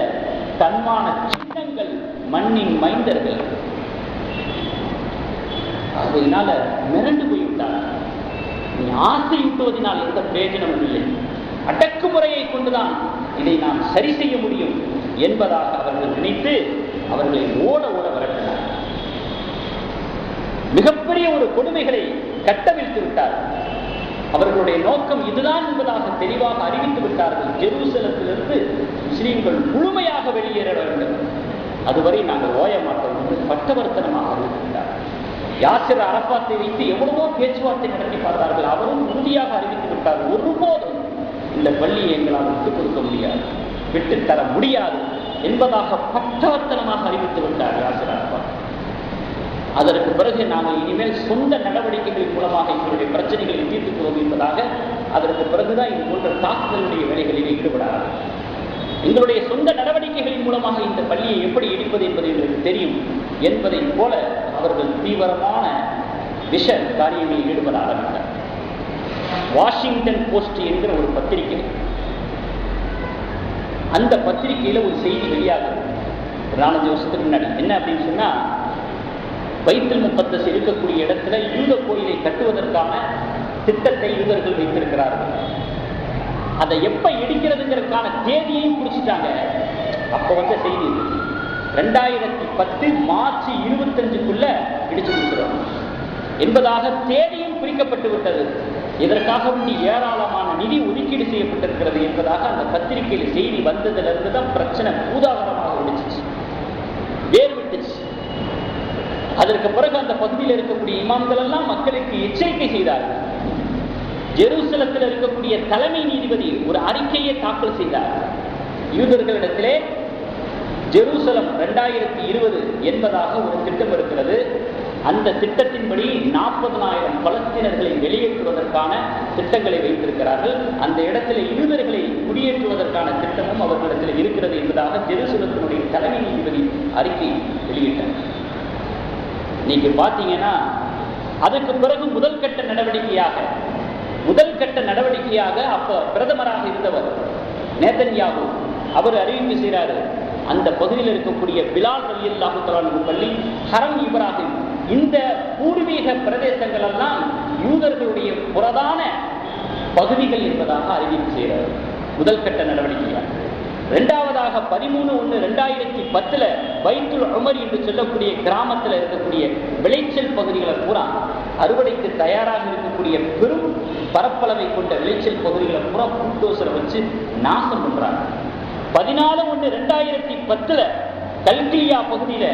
தன்மான சின்னங்கள், மண்ணின் மைந்தர்கள். அதனால மிரண்டு போய்விட்டார். நீ ஆசையூட்டுவதனால் எந்த பிரயோஜனமும் இல்லை, அடக்குமுறையை கொண்டுதான் இதை நாம் சரி செய்ய முடியும் என்பதாக அவர்கள் நினைத்து அவர்களை ஓட ஓட விரட்டினார். மிகப்பெரிய ஒரு கொடுமைகளை கட்டவிழ்த்து விட்டார். அவர்களுடைய நோக்கம் இதுதான் என்பதாக தெளிவாக அறிவித்து விட்டார்கள். ஜெருசலத்திலிருந்து முஸ்லீம்கள் முழுமையாக வெளியேற வேண்டும், அதுவரை நாங்கள் ஓய மாட்டோம் என்று பட்டவர்த்தனமாக அறிவித்துவிட்டார். யாசிர் அரபாத்தை வைத்து எவ்வளவோ பேச்சுவார்த்தை நடத்தி பார்த்தார்கள். அவரும் உறுதியாக அறிவித்து விட்டார், ஒருபோதும் இந்த பள்ளியை எங்களால் விட்டுக் கொடுக்க முடியாது, விட்டுத்தர முடியாது என்பதாக பட்டவர்த்தனமாக அறிவித்து விட்டார் யாசிர் அரபாத். அதற்கு பிறகு நாங்கள் இனிமேல் சொந்த நடவடிக்கைகளின் மூலமாக எங்களுடைய பிரச்சனைகளை தீர்த்துக்கிறோம் என்பதாக அதற்கு பிறகுதான் இது போன்ற தாக்குதலுடைய வேலைகளில் ஈடுபடாது. எங்களுடைய சொந்த நடவடிக்கைகளின் மூலமாக இந்த பள்ளியை எப்படி இடிப்பது என்பது எங்களுக்கு தெரியும் என்பதை போல அவர்கள் தீவிரமான விஷ காரியங்களில் ஈடுபட ஆரம்பித்தார். வாஷிங்டன் போஸ்ட் என்கிற ஒரு பத்திரிகை, அந்த பத்திரிகையில ஒரு செய்தி வெளியாகும் 4-5 வருஷத்துக்கு முன்னாடி. என்ன அப்படின்னு சொன்னா, பைத்துல் முகத்தஸ் இருக்கக்கூடிய இடத்துல யூத கோயிலை கட்டுவதற்கான திட்டத்தை யூதர்கள் வைத்திருக்கிறார்கள். அதை எப்ப இடிக்கிறதுங்கிறதுக்கான தேதியையும் குறிச்சிட்டாங்க. அப்ப வந்த செய்தி 2010 மார்ச் 25க்குள்ள இடிச்சு கொடுக்கிறோம் என்பதாக தேதியும் குறிக்கப்பட்டு விட்டது. இதற்காக வேண்டி ஏராளமான நிதி ஒதுக்கீடு செய்யப்பட்டிருக்கிறது என்பதாக அந்த பத்திரிகையில் செய்தி வந்ததிலிருந்து தான் பிரச்சனை பூதாகரமாக ஒழிச்சிச்சு, வேறு விட்டுச்சு. அதற்கு பிறகு அந்த பகுதியில் இருக்கக்கூடிய இமாம்கள் எல்லாம் மக்களுக்கு எச்சரிக்கை செய்தார்கள். ஜெருசலத்தில் இருக்கக்கூடிய தலைமை நீதிபதி ஒரு அறிக்கையை தாக்கல் செய்தார். யூதர்களிடத்திலே ஜெருசலம் 2020 என்பதாக ஒரு திட்டம் இருக்கிறது. அந்த திட்டத்தின்படி 40,000 பலஸ்தீனர்களை வெளியேற்றுவதற்கான திட்டங்களை வைத்திருக்கிறார்கள். அந்த இடத்துல யூதர்களை குடியேற்றுவதற்கான திட்டமும் அவர்களிடத்தில் இருக்கிறது என்பதாக ஜெருசலத்தினுடைய தலைமை நீதிபதி அறிக்கை வெளியிட்டார். நீங்க பாத்தீங்கன்னா அதுக்கு பிறகு முதல் கட்ட நடவடிக்கையாக அப்ப பிரதமராக இருந்தவர் நேதன்யாகு அவர் அறிவிப்பு செய்கிறாரு, அந்த பகுதியில் இருக்கக்கூடிய பிலால் ரலியல்லாஹு தஆலா பள்ளி ஹரம் இப்ராஹிம் இந்த பூர்வீக பிரதேசங்கள் எல்லாம் யூதர்களுடைய புறதான பகுதிகள் என்பதாக அறிவிப்பு செய்கிறார். முதல் கட்ட நடவடிக்கையாக. இரண்டாவதாக 13/1/2010 பைத்துல் உமர் என்று சொல்லக்கூடிய கிராமத்தில் இருக்கக்கூடிய விளைச்சல் பகுதிகளை பூரா அறுவடைக்கு தயாராக இருக்கக்கூடிய பெரும் பரப்பளவை கொண்ட விளைச்சல் பகுதிகளை பூரா புல்டோசரை வச்சு நாசம் பண்றாங்க. 14/1/2010 கல்கிலியா பகுதியில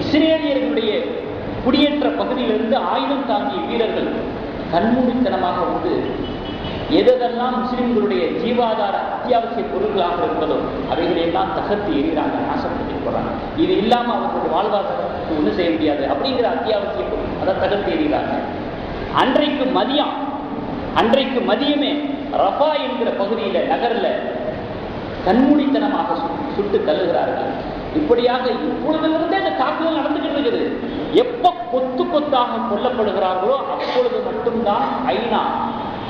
இஸ்ரேலியர்களுடைய குடியேற்ற பகுதியிலிருந்து ஆயுதம் தாங்கிய வீரர்கள் கண்மூடித்தனமாக வந்து எதெல்லாம் முஸ்லிம்களுடைய ஜீவாதார அத்தியாவசிய பொருட்களாக இருப்பதோ அவைகளையெல்லாம் தகர்த்து எறிகிறாங்க, நாசப்படுத்தி போறாங்க. இது இல்லாம அவர்களுடைய வாழ்வாதாரத்துக்கு ஒன்றும் செய்ய முடியாது அப்படிங்கிற அத்தியாவசிய பொருள் அதை தகர்த்து எறிகிறாங்க. அன்றைக்கு மதியமே ரஃபா என்கிற பகுதியில நகர்ல கண்மூடித்தனமாக சுட்டு தள்ளுகிறார்கள். இப்படியாக இப்பொழுதிலிருந்தே இந்த தாக்குதல் நடந்துகிட்டு இருக்குது. எப்ப கொத்து கொத்தாக கொல்லப்படுகிறார்களோ அப்பொழுது மட்டும்தான் ஐநா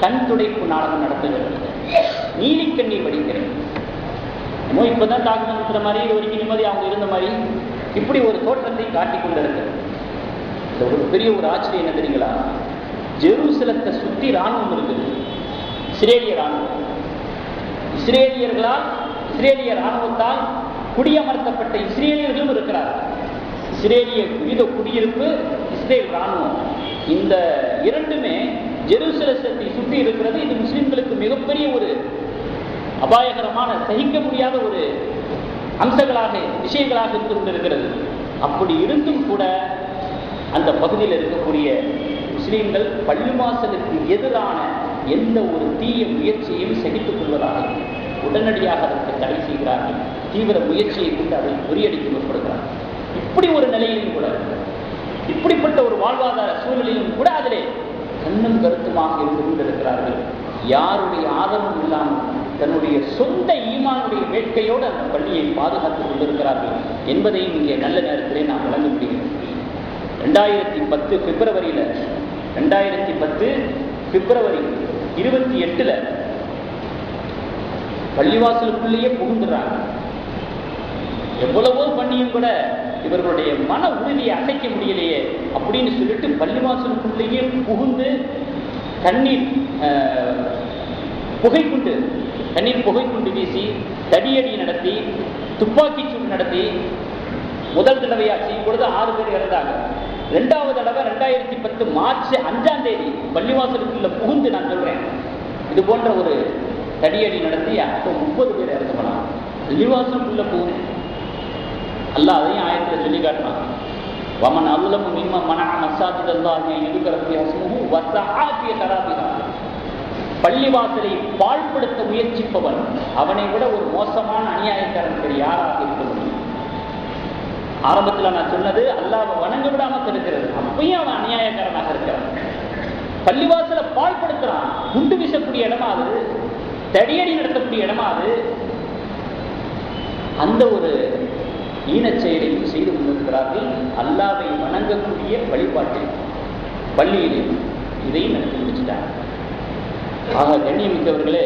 கண் துடைப்பு நாடகம் நடத்துகிறது, நீலி கண்ணீர் வடிக்கிறது. இப்பதான் தாக்குதல் நடத்துற மாதிரி இது வரைக்கும் நிம்மதி அவங்க இருந்த மாதிரி இப்படி ஒரு தோற்றத்தை காட்டிக் கொண்டிருக்கிறது. ஒரு பெரிய ஒரு ஆச்சரியம் என்ன தெரியுங்களா? ஜெருசலத்தை சுற்றி ராணுவம் இருக்குது, இஸ்ரேலிய ராணுவம். இஸ்ரேலிய ராணுவத்தால் குடியமர்த்தப்பட்ட இஸ்ரேலியர்களும் இருக்கிறார்கள். இஸ்ரேலிய யூத குடியிருப்பு, இஸ்ரேல் ராணுவம், இந்த இரண்டுமே ஜெருசலத்தை சுற்றி இருக்கிறது. இது முஸ்லிம்களுக்கு மிகப்பெரிய ஒரு அபாயகரமான, சகிக்க முடியாத ஒரு விஷயங்களாக இருந்து கொண்டிருக்கிறது. அப்படி இருந்தும் கூட அந்த பகுதியில் இருக்கக்கூடிய முஸ்லிம்கள் பள்ளிவாசலுக்கு எதிரான எந்த ஒரு தீய முயற்சியையும் சகித்துக் கொள்வதாக உடனடியாக அதற்கு தடை செய்கிறார்கள். தீவிர முயற்சியை கொண்டு அதை முறியடிக்க முற்படுகிறார்கள். இப்படி ஒரு நிலையிலும் கூட, இப்படிப்பட்ட ஒரு வாழ்வாதார சூழலிலும் கூட அதிலே கண்ணும் கருத்துமாக இருந்து கொண்டிருக்கிறார்கள். யாருடைய ஆதரவும் இல்லாமல் தன்னுடைய சொந்த ஈமானுடைய வேட்கையோடு அந்த பள்ளியை பாதுகாத்துக் கொண்டிருக்கிறார்கள் என்பதையும் இங்கே நல்ல நேரத்திலே நாம் விளங்க முடியும். 2010 பிப்ரவரி 28 பள்ளிவாசலுக்குள்ளேயே புகுந்துறாங்க. எவ்வளவோ பண்ணியும் கூட இவர்களுடைய மன உறுதியை அசைக்க முடியலையே அப்படின்னு சொல்லிட்டு பள்ளிவாசலுக்குள்ளேயே புகுந்து தண்ணீர் புகைக்குண்டு வீசி, தடியடி நடத்தி, துப்பாக்கி சூடு நடத்தி, முதல் தடவையாச்சு இப்பொழுது 6 பேர் இறந்தாங்க. 2வது தடவை 2010 மார்ச் 5 பள்ளிவாசலுக்குள்ள புகுந்து, நான் சொல்றேன், இது போன்ற ஒரு தடியடி நடத்தி அப்போ 30 பேர் இறந்து போனாங்க. பள்ளிவாசலுக்குள்ள புகுந்து அல்லாஹ் அதையும் ஆயத்தில் சொல்லி காட்டினான். வமன் அல்லாஹு மிம்ம மனஅ மஸாஜிதல்லாஹி யுذكر ஃபீஹா இஸ்முஹு வஸஆ ஃபீ ഖராபிஹா. பள்ளிவாசலை பாழ்படுத்த முயற்சிப்பவன் அவனை விட ஒரு மோசமான அநியாயக்காரன் யாராக இருக்க முடியும்? ஆரம்பத்தில் நான் சொன்னது அல்லாஹ்வை வணங்க விடாம இருக்கிறது, அப்பயும் அவன் அநியாயக்காரனாக இருக்கிறான். பள்ளிவாசலை பாழ்படுத்துறான். குண்டு வீசக்கூடிய இடமா அது, தடியடி நடத்தக்கூடிய இடமா அது. அந்த ஒரு ஈனச் செயலையும் செய்து கொண்டிருக்கிறார்கள். அல்லாஹ்வை வணங்கக்கூடிய வழிபாட்டில் பள்ளியிலே இதையும் நடத்தி முடிச்சுட்டாங்க. ஆக கண்ணியமிக்கவர்களே,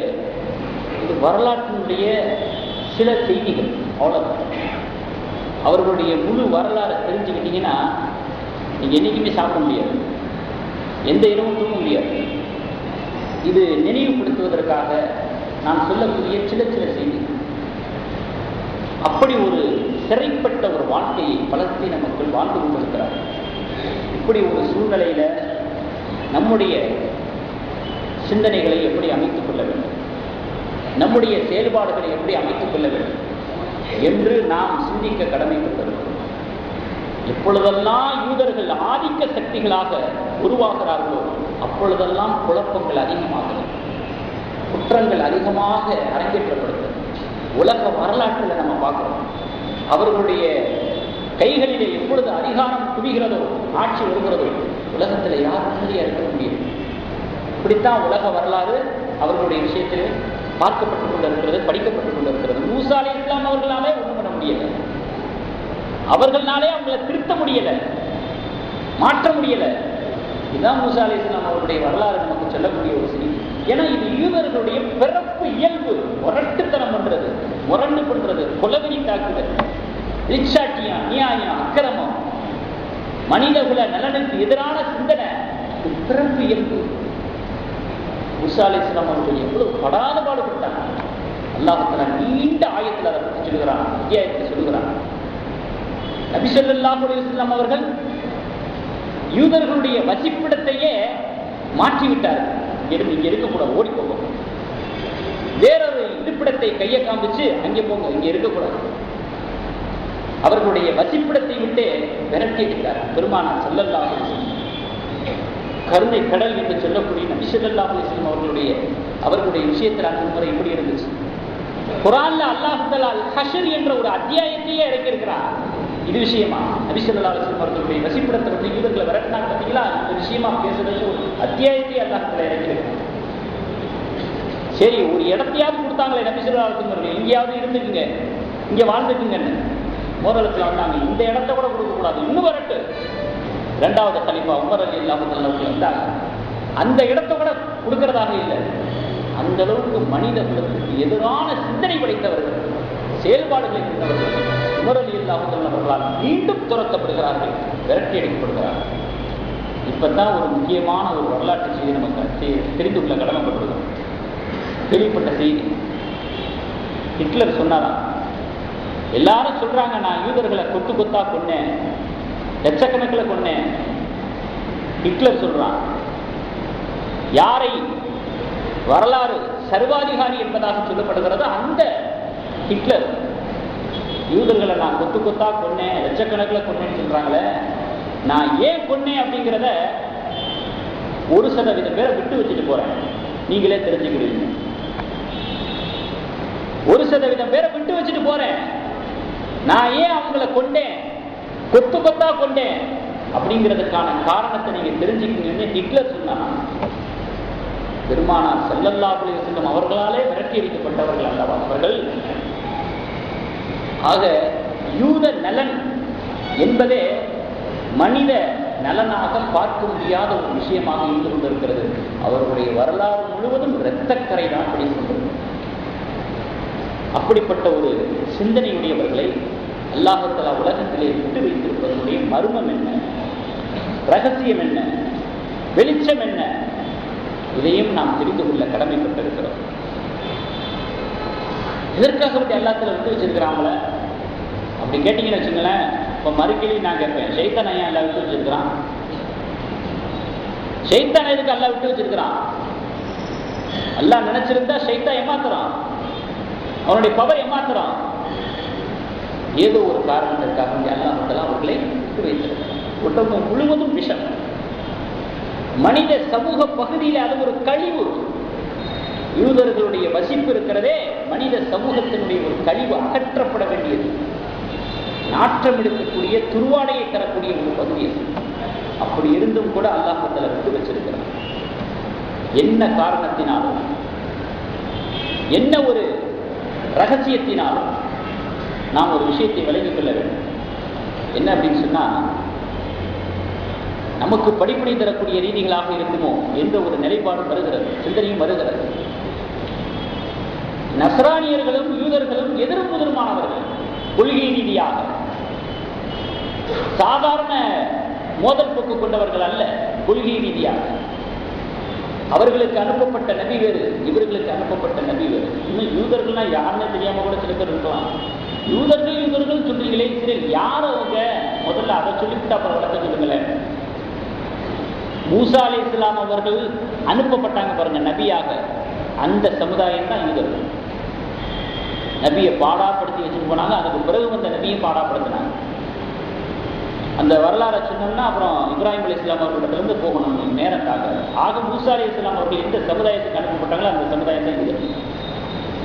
இது வரலாற்றினுடைய சில செய்திகள், அவ்வளவுதான். அவர்களுடைய முழு வரலாறை தெரிஞ்சுக்கிட்டீங்கன்னா நீங்க என்னைக்குமே சாப்பிட முடியாது, எந்த இரவும் தூங்க முடியாது. இது நினைவுபடுத்துவதற்காக நான் சொல்லக்கூடிய சில செய்திகள். அப்படி ஒரு சிறைப்பட்ட ஒரு வாழ்க்கையை பலஸ்தீன மக்கள் வாழ்ந்து கொண்டிருக்கிறார்கள். இப்படி ஒரு சூழ்நிலையில நம்முடைய சிந்தனைகளை எப்படி அமைத்துக் கொள்ள வேண்டும், நம்முடைய செயல்பாடுகளை எப்படி அமைத்துக் கொள்ள வேண்டும் என்று நாம் சிந்திக்க கடமைப்பட்டிருக்கிறோம். எப்பொழுதெல்லாம் யூதர்கள் ஆதிக்க சக்திகளாக உருவாகிறார்களோ அப்பொழுதெல்லாம் குழப்பங்கள் அதிகமாகிறது, குற்றங்கள் அதிகமாக அரங்கேற்றப்படுகிறது. உலக வரலாற்றில் நம்ம பார்க்கிறோம். அவர்களுடைய கைகளிலே எப்பொழுது அதிகாரம் குவிகிறதோ, ஆட்சி வருகிறதோ, உலகத்தில் யாரும் நிம்மதியாக இருக்க முடியும். இப்படித்தான் உலக வரலாறு அவர்களுடைய விஷயத்தில் பார்க்கப்பட்டுக் கொண்டிருக்கிறது, படிக்கப்பட்டுக் கொண்டிருக்கிறது. மூசா அலைஹிஸ்ஸலாம் அவர்களாலே ஒன்றும் பண்ண முடியலை, அவர்களாலே அவங்களை திருத்த முடியலை, மாற்ற முடியலை. இதுதான் மூசா அலைஹிஸ்ஸலாம் அவர்களுடைய வரலாறு நமக்கு சொல்லக்கூடிய ஒரு செய்தி. ஏன்னா இது யூதர்களுடைய பிறப்பு இயல்பு. முரட்டுத்தனம் பண்றது, முரண்டு பண்றது, கொலவெறி தாக்குதல், இச்சாட்டியம், நியாயம், அக்கிரமம், மனிதகுல நலனுக்கு எதிரான சிந்தனை பிறப்பு இயல்பு. மூசா அலைஹிஸ்ஸலாம் அவர்கள் எவ்வளவு படாத பாடுபட்டாங்க. அல்லாஹ் தஆலா நீண்ட ஆயத்தில் அதை பற்றி சொல்லுகிறான், அத்தியாயத்தில் சொல்லுகிறான். நபி ஸல்லல்லாஹு அலைஹி வஸல்லம் அவர்கள் யூதர்களுடைய வசிப்பிடத்தையே மாற்றிவிட்டார்கள். இங்க இருக்கக்கூடாது, ஓடி போகும். வேறொரு இருப்பிடத்தை கையை காமிச்சு அங்கே போங்க, இங்க இருக்கக்கூடாது. அவர்களுடைய வசிப்பிடத்தை விட்டு விரட்டி விட்டார் பெருமானார் ஸல்லல்லாஹு அலைஹி வஸல்லம். கருணை கடல் என்று சொல்லக்கூடிய நபி ஸல்லல்லாஹு அலைஹி வஸல்லம் அவர்களுடைய விஷயத்தில் அந்த முறை எப்படி இருந்துச்சு? குர்ஆன்ல அல்லாஹ் தஆலா அல் ஹஷர் என்ற ஒரு அத்தியாயத்தையே இறக்கி இருக்கிறார். இது விஷயமா நபி ஸல்லல்லாஹு அலைஹி வஸல்லம் அவர்களுடைய வசிப்பிடத்தை விட்டு யூதர்களை விரட்டினாங்க பார்த்தீங்களா? இந்த விஷயமா பேசுறது ஒரு அத்தியாயத்தையே அல்லாஹ் தஆலா இறக்கி இருக்கிறார். சரி, ஒரு இடத்தையாவது கொடுத்தாங்களே நபி ஸல்லல்லாஹு அலைஹி வஸல்லம் அவர்கள், எங்கேயாவது இருந்துக்குங்க, இங்க வாழ்ந்துக்குங்கன்னு மோரலத்தில் வந்தாங்க. இந்த இடத்த கூட கொடுக்கக்கூடாது, இன்னும் வரட்டு. இரண்டாவது கலீஃபா உமர் ரலியல்லாஹு அன்ஹு வந்தாங்க. அந்த இடத்தை கூட கொடுக்கிறதாக இல்லை. அந்த அளவுக்கு மனித குலத்துக்கு எதிரான சிந்தனை படைத்தவர்கள், செயல்பாடுகளை கொண்டவர்கள் உமர் ரலியல்லாஹு அன்ஹு அவர்களால் மீண்டும் துரத்தப்படுகிறார்கள், விரட்டி அடிக்கப்படுகிறார்கள். இப்பதான் ஒரு முக்கியமான ஒரு வரலாற்று செய்தி நமக்கு தெரிந்து கொள்ள கடமைப்பட்டிருக்கிறோம். கேள்விப்பட்ட செய்தி, ஹிட்லர் சொன்னாராம், எல்லாரும் சொல்றாங்க நான் யூதர்களை கொத்து கொத்தா கொன்னேன், லட்சக்கணக்கில் கொன்னேன். ஹிட்லர் சொல்றான், யாரை வரலாறு சர்வாதிகாரி என்பதாக சொல்லப்படுகிறது அந்த ஹிட்லர் யூதர்களை நான் கொத்து கொத்தா கொன்னேன், லட்சக்கணக்கில் கொன்னேன்னு சொல்றாங்களே, நான் ஏன் கொன்னேன் அப்படிங்கிறத 1% பேரை விட்டு வச்சுட்டு போறேன், நீங்களே தெரிஞ்சுக்கிறீங்க. 1% பேரை விட்டு வச்சுட்டு போறேன். நான் ஏன் அவங்கள கொண்டேன், கொத்து கொத்தா கொண்டேன் அப்படிங்கிறதுக்கான காரணத்தை நீங்க தெரிஞ்சுக்கீங்கன்னு ஹிட்லர் சொன்னாங்க. பெருமானார் ஸல்லல்லாஹு அலைஹி வஸல்லம் அவர்களாலே விரட்டி அடிக்கப்பட்டவர்கள் அல்லவா அவர்கள். ஆக யூத நலன் என்பதே மனித நலனாக பார்க்க முடியாத ஒரு விஷயமாக இருந்து கொண்டிருக்கிறது. அவர்களுடைய வரலாறு முழுவதும் இரத்தக்கரை தான் படிக்கின்றது. அப்படிப்பட்ட ஒரு சிந்தனையுடையவர்களை அல்லாஹ் தஆலா உலகத்திலே விட்டு வைத்திருப்பதனுடைய மர்மம் என்ன, ரகசியம் என்ன, வெளிச்சம் என்ன, இதையும் நாம் தெரிந்து கொள்ள கடமைப்பட்டிருக்கிறோம். இதற்காக வந்து எல்லாத்துல விட்டு வச்சிருக்கிறாங்கள அப்படி கேட்டீங்கன்னு வச்சுங்களேன். இப்போ மறுக்கேள்வி நான் கேட்பேன், ஷைத்தானை ஏன் எல்லாம் விட்டு வச்சிருக்கிறான்? ஷைத்தானை எதுக்கு எல்லாம் விட்டு வச்சிருக்கிறான்? அல்லாஹ் நினைச்சிருந்தா ஷைத்தான் ஏமாத்துறான், அவனுடைய பவர் ஏமாத்துறான். ஏதோ ஒரு காரணத்திற்காக அல்லாஹ் தஆலா அவர்களை விட்டு வைத்திருக்கிறான். உடம்பு முழுவதும் விஷம். மனித சமூக பகுதியில் அது ஒரு கழிவு. யூதர்களுடைய வசிப்பு இருக்கிறதே மனித சமூகத்தினுடைய ஒரு கழிவு, அகற்றப்பட வேண்டியது, நாற்றம் எடுக்கக்கூடிய துருவாடையை தரக்கூடிய ஒரு பகுதி. அப்படி இருந்தும் கூட அல்லாஹ் தஆலா விட்டு வச்சிருக்கிறான். என்ன காரணத்தினாலும், என்ன ஒரு ரகசியத்தினாலும் நாம் ஒரு விஷயத்தை விளங்கிக் கொள்ள வேண்டும். என்ன அப்படின்னு சொன்னா, நமக்கு படிப்பனை தரக்கூடிய ரீதிகளாக இருக்குமோ என்ற ஒரு நிலைப்பாடும் வருகிறது, சிந்தனையும் வருகிறது. நஸ்ரானியர்களும் யூதர்களும் எதிரும் புதிருமானவர்கள் கொள்கை ரீதியாக. சாதாரண மோதல் போக்கு கொண்டவர்கள் அல்ல, கொள்கை ரீதியாக. அவர்களுக்கு அனுப்பப்பட்ட நபி வேறு, இவர்களுக்கு அனுப்பப்பட்ட நபி வேறு. இன்னும் யூதர்கள்னா யாருன்னு தெரியாம கூட சில பேர் இருக்கலாம். யூதர்கள் சொல்றீங்களே, சரி யார் அவங்க? முதல்ல அதை சொல்லிவிட்டு அப்புறம் வளர்க்க சொல்லுங்களேன். மூசா அலைஹிஸ்ஸலாம் அவர்கள் அனுப்பப்பட்டாங்க பாருங்க நபியாக, அந்த சமுதாயம் தான் யூதர்கள். நபியை பாடாப்படுத்தி வச்சுட்டு போனாங்க. அதுக்கு பிறகு வந்த நபியை பாடாப்படுத்தினாங்க. அந்த வரலாறை சொன்னோம்னா அப்புறம் இப்ராஹிம் அலைஹிஸ்ஸலாம் அவர்களிடத்திலிருந்து போகணும் நேரத்தாக. ஆக மூசா அலைஹிஸ்ஸலாம் அவர்கள் எந்த சமுதாயத்துக்கு அனுப்பப்பட்டாங்களோ அந்த சமுதாயம் தான் யூதர்கள்.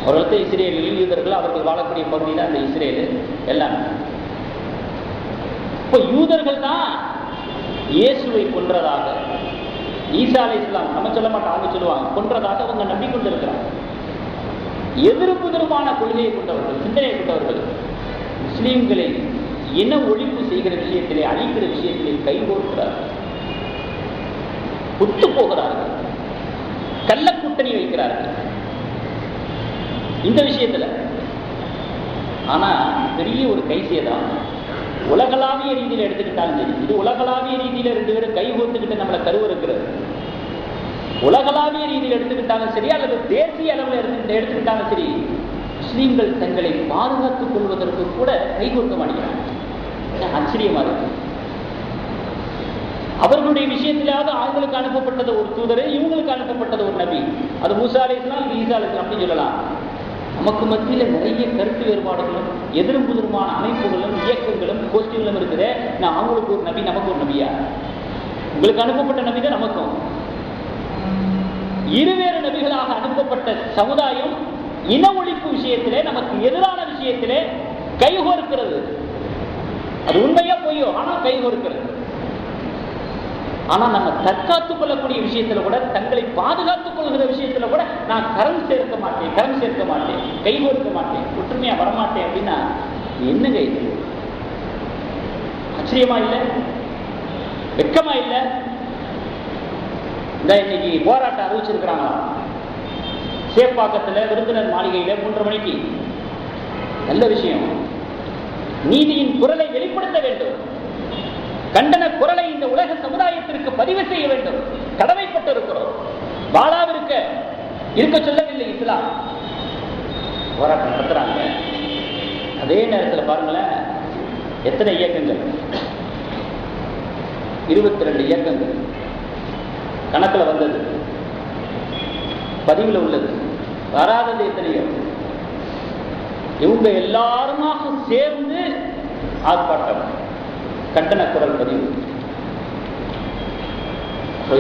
அவர்களுக்கு இஸ்ரேலில் யூதர்கள், அவர்கள் வாழக்கூடிய பகுதி தான் அந்த இஸ்ரேல் எல்லாமே. இப்போ யூதர்கள் தான் இயேசுவை கொன்றதாக, ஈசா அலைஹிஸ்ஸலாம் நம்ம சொல்ல மாட்டோம், அவங்க சொல்லுவாங்க, கொன்றதாக அவங்க நம்பிக்கொண்டிருக்கிறாங்க. எதிர்ப்புதிருமான கொள்கையை கொண்டவர்கள், சிந்தனையை கொண்டவர்கள் முஸ்லீம்களை இன ஒழிப்பு செய்கிற விஷயத்திலே, அழிக்கிற விஷயத்திலே கைகோர்க்கிறார்கள், ஒத்து போகிறார்கள், கள்ள கூட்டணி வைக்கிறார்கள் இந்த விஷயத்துல. ஆனா பெரிய ஒரு கைசேதான். உலகளாவிய ரீதியில் எடுத்துக்கிட்டாலும் சரி, இது உலகளாவிய ரீதியில 2 பேரும் கை கோர்த்துக்கிட்டு நம்மளை கருவறுக்கிறது. உலகளாவிய ரீதியில் எடுத்துக்கிட்டாலும் சரி, அல்லது தேசிய அளவில் எடுத்துக்கிட்டாலும் சரி, முஸ்லீம்கள் தங்களை பாதுகாத்துக் கொள்வதற்கு கூட கை கொடுக்க மாட்டேங்கிறாங்க. ஆச்சரியமா இருக்கு. அவர்களுடைய விஷயத்திலாவது அவங்களுக்கு அனுப்பப்பட்டது ஒரு தூதர், இவங்களுக்கு அனுப்பப்பட்டது ஒரு நபி. அது மூசா அலைஹிஸ்ஸலாம், இது ஈசா அலைஹிஸ்ஸலாம் அப்படின்னு சொல்லலாம். நமக்கு மத்தியில் நிறைய கருத்து வேறுபாடுகளும் எதிரும் புதிருமான அமைப்புகளும் இயக்கங்களும் கோஷ்டிகளும் இருக்குது. நான் அவங்களுக்கு ஒரு நபி, நமக்கு ஒரு நபியா? உங்களுக்கு அனுப்பப்பட்ட நபி தான் நமக்கும். இருவேறு நபிகளாக அனுப்பப்பட்ட சமுதாயம் இன ஒழிப்பு விஷயத்திலே, நமக்கு எதிரான விஷயத்திலே கைகோர்க்கிறது. அது உண்மையா பொய்யோ, ஆனால் கைகோர்க்கிறது. ஆனா நம்ம தற்காத்துக் கொள்ளக்கூடிய விஷயத்துல கூட, தங்களை பாதுகாத்துக் கொள்கிற விஷயத்துல கூட நான் கரம் சேர்க்க மாட்டேன், கை கோர்க்க மாட்டேன், ஒற்றுமையா வரமாட்டேன் அப்படின்னா என்னங்க இது? ஆச்சரியமா இல்லை? வெக்கமா இல்லை? இந்த இன்னைக்கு போராட்டம் அறிவிச்சிருக்கிறாங்களா சேப்பாக்கத்துல விருந்தினர் மாளிகையில 3:30 மணிக்கு. நல்ல விஷயம். நீதியின் குரலை வெளிப்படுத்த வேண்டும். கண்டன குரலை இந்த உலக சமுதாயத்திற்கு பதிவு செய்ய வேண்டும். கடமைப்பட்டு இருக்கிறோம். இருக்க சொல்லவில்லை இஸ்லாம். போராட்டம் நடத்துறாங்க. அதே நேரத்தில் பாருங்களேன், எத்தனை இயக்கங்கள்? 22 இயக்கங்கள் கணக்கில் வந்தது, பதிவில் உள்ளது. வராதது எத்தனையோ. இவங்க எல்லாருமாக சேர்ந்து ஆர்ப்பாட்டம், கண்டன குரல் பதிவு.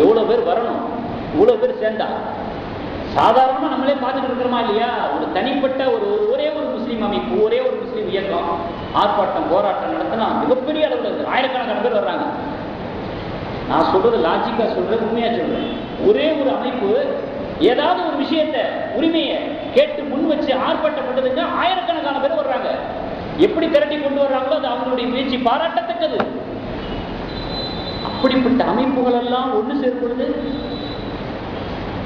எவ்வளவு பேர் வரணும், இவ்வளவு பேர் சேர்ந்தா? சாதாரணமா நம்மளே பார்த்துட்டு இருக்கிறோமா இல்லையா? ஒரு தனிப்பட்ட ஒரே ஒரு முஸ்லீம் அமைப்பு, ஒரே ஒரு முஸ்லீம் இயக்கம் ஆர்ப்பாட்டம் போராட்டம் நடத்தினா மிகப்பெரிய அளவில் ஆயிரக்கணக்கான பேர் வர்றாங்க. நான் சொல்றது லாஜிக்கா சொல்றேன், உண்மையா சொல்றேன். ஒரே ஒரு அமைப்பு ஏதாவது ஒரு விஷயத்தை, உரிமையை கேட்டு முன் வச்சு ஆர்ப்பாட்டம் பண்றதுங்க ஆயிரக்கணக்கான பேர் வர்றாங்க. எப்படி திரட்டி கொண்டு வர்றாங்களோ அது அவங்களுடைய முயற்சி பாராட்டத்தக்கது. அப்படிப்பட்ட அமைப்புகள் எல்லாம் ஒன்று சேரும் பொழுது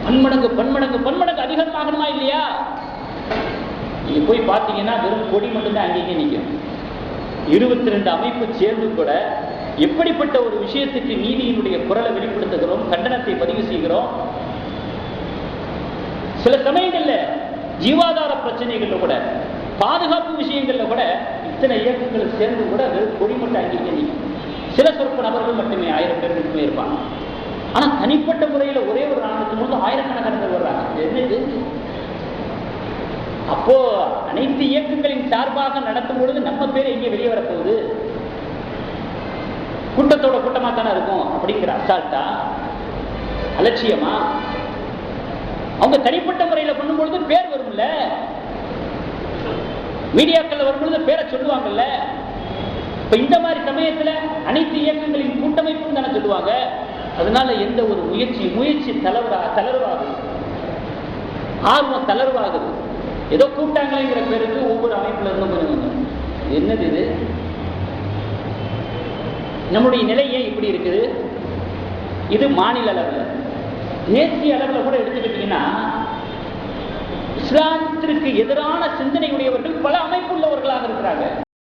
பன்மடங்கு அதிகமாகணுமா இல்லையா? நீங்க போய் பார்த்தீங்கன்னா வெறும் கொடி மட்டும்தான் அங்கேயே நிற்கும். 22 அமைப்பு சேர்ந்து கூட எப்படிப்பட்ட ஒரு விஷயத்துக்கு நீதியினுடைய குரலை வெளிப்படுத்துகிறோம், கண்டனத்தை பதிவு செய்கிறோம். சில சமயங்கள்ல ஜீவாதார பிரச்சனைகள்ல கூட, பாதுகாப்பு விஷயங்கள்ல கூட இத்தனை இயக்கங்கள் சேர்ந்து கூட வெறும் கொடி மட்டும் அங்கேயே நிற்கும். சில சொற்ப நபர்கள் மட்டுமே 1000 பேர் மட்டுமே இருப்பாங்க. ஆனா தனிப்பட்ட முறையில் ஒரே ஒரு நாளுக்கு முன்பு ஆயிரக்கணக்கான பேர் வர்றாங்க. என்னது? அப்போ அனைத்து இயக்கங்களின் சார்பாக நடத்தும் பொழுது நம்ம பேர் எங்கே வெளியே வரப்போகுது? கூட்டத்தோட கூட்டமா தானே இருக்கும் அப்படிங்கிற அசால்ட்டா, அலட்சியமா? அவங்க தனிப்பட்ட முறையில் பண்ணும்பொழுது பேர் வரும்ல, மீடியாக்கள் வரும்பொழுது பேரை சொல்லுவாங்கல்ல. இப்ப இந்த மாதிரி சமயத்துல அனைத்து இயக்கங்களின் கூட்டமைப்பும் தானே சொல்லுவாங்க. அதனால எந்த ஒரு முயற்சி தளர்வாகுது, ஆர்வம் தளர்வாகுது. ஏதோ கூட்டாங்களேங்கிற பேருக்கு ஒவ்வொரு அமைப்புல இருந்தும் கொஞ்சம் என்னது இது? நம்முடைய நிலை ஏன் இப்படி இருக்குது? இது மாநில அளவில். தேசிய அளவில் கூட எடுத்துக்கிட்டீங்கன்னா இஸ்லாத்திற்கு எதிரான சிந்தனை உடையவர்கள் பல அமைப்புள்ளவர்களாக இருக்கிறாங்க.